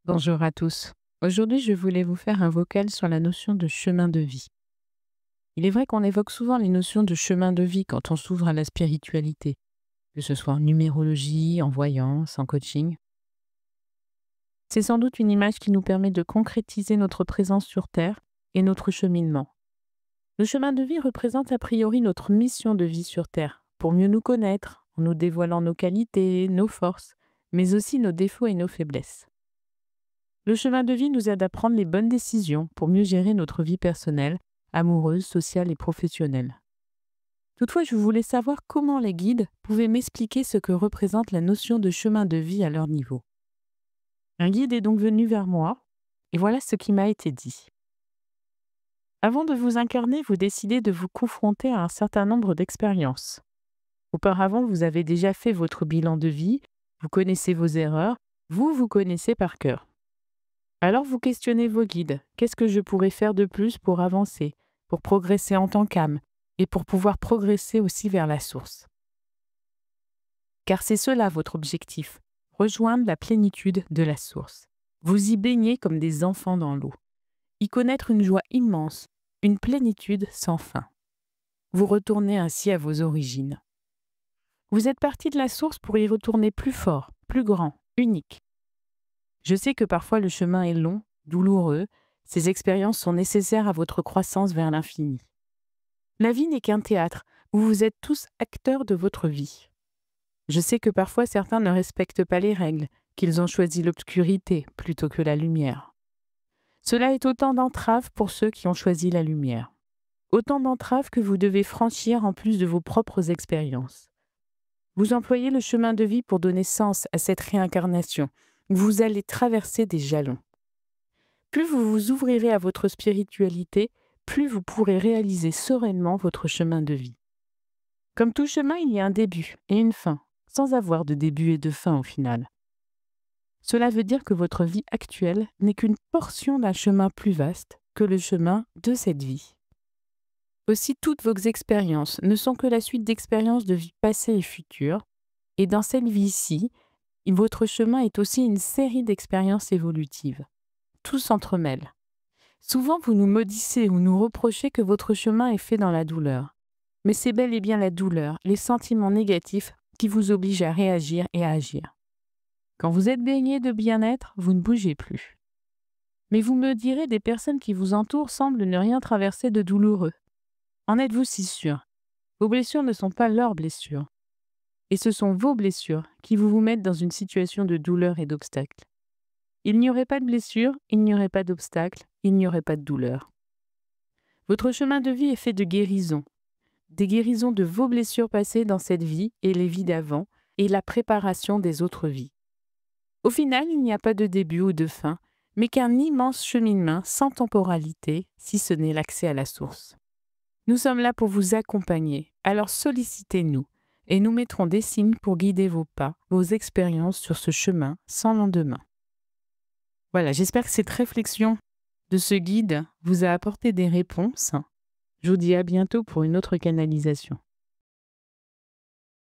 Bonjour à tous. Aujourd'hui, je voulais vous faire un vocal sur la notion de chemin de vie. Il est vrai qu'on évoque souvent les notions de chemin de vie quand on s'ouvre à la spiritualité, que ce soit en numérologie, en voyance, en coaching. C'est sans doute une image qui nous permet de concrétiser notre présence sur Terre et notre cheminement. Le chemin de vie représente a priori notre mission de vie sur Terre, pour mieux nous connaître, en nous dévoilant nos qualités, nos forces, mais aussi nos défauts et nos faiblesses. Le chemin de vie nous aide à prendre les bonnes décisions pour mieux gérer notre vie personnelle, amoureuse, sociale et professionnelle. Toutefois, je voulais savoir comment les guides pouvaient m'expliquer ce que représente la notion de chemin de vie à leur niveau. Un guide est donc venu vers moi, et voilà ce qui m'a été dit. Avant de vous incarner, vous décidez de vous confronter à un certain nombre d'expériences. Auparavant, vous avez déjà fait votre bilan de vie, vous connaissez vos erreurs, vous connaissez par cœur. Alors vous questionnez vos guides. Qu'est-ce que je pourrais faire de plus pour avancer, pour progresser en tant qu'âme et pour pouvoir progresser aussi vers la source? Car c'est cela votre objectif, rejoindre la plénitude de la source. Vous y baignez comme des enfants dans l'eau. Y connaître une joie immense, une plénitude sans fin. Vous retournez ainsi à vos origines. Vous êtes parti de la source pour y retourner plus fort, plus grand, unique. Je sais que parfois le chemin est long, douloureux, ces expériences sont nécessaires à votre croissance vers l'infini. La vie n'est qu'un théâtre où vous êtes tous acteurs de votre vie. Je sais que parfois certains ne respectent pas les règles, qu'ils ont choisi l'obscurité plutôt que la lumière. Cela est autant d'entraves pour ceux qui ont choisi la lumière. Autant d'entraves que vous devez franchir en plus de vos propres expériences. Vous employez le chemin de vie pour donner sens à cette réincarnation. Vous allez traverser des jalons. Plus vous vous ouvrirez à votre spiritualité, plus vous pourrez réaliser sereinement votre chemin de vie. Comme tout chemin, il y a un début et une fin, sans avoir de début et de fin au final. Cela veut dire que votre vie actuelle n'est qu'une portion d'un chemin plus vaste que le chemin de cette vie. Aussi, toutes vos expériences ne sont que la suite d'expériences de vie passées et futures, et dans cette vie-ci, votre chemin est aussi une série d'expériences évolutives. Tout s'entremêle. Souvent, vous nous maudissez ou nous reprochez que votre chemin est fait dans la douleur. Mais c'est bel et bien la douleur, les sentiments négatifs qui vous obligent à réagir et à agir. Quand vous êtes baigné de bien-être, vous ne bougez plus. Mais vous me direz, des personnes qui vous entourent semblent ne rien traverser de douloureux. En êtes-vous si sûr? Vos blessures ne sont pas leurs blessures. Et ce sont vos blessures qui vous mettent dans une situation de douleur et d'obstacle. Il n'y aurait pas de blessure, il n'y aurait pas d'obstacle, il n'y aurait pas de douleur. Votre chemin de vie est fait de guérisons. Des guérisons de vos blessures passées dans cette vie et les vies d'avant, et la préparation des autres vies. Au final, il n'y a pas de début ou de fin, mais qu'un immense cheminement sans temporalité, si ce n'est l'accès à la source. Nous sommes là pour vous accompagner, alors sollicitez-nous, et nous mettrons des signes pour guider vos pas, vos expériences sur ce chemin sans lendemain. Voilà, j'espère que cette réflexion de ce guide vous a apporté des réponses. Je vous dis à bientôt pour une autre canalisation.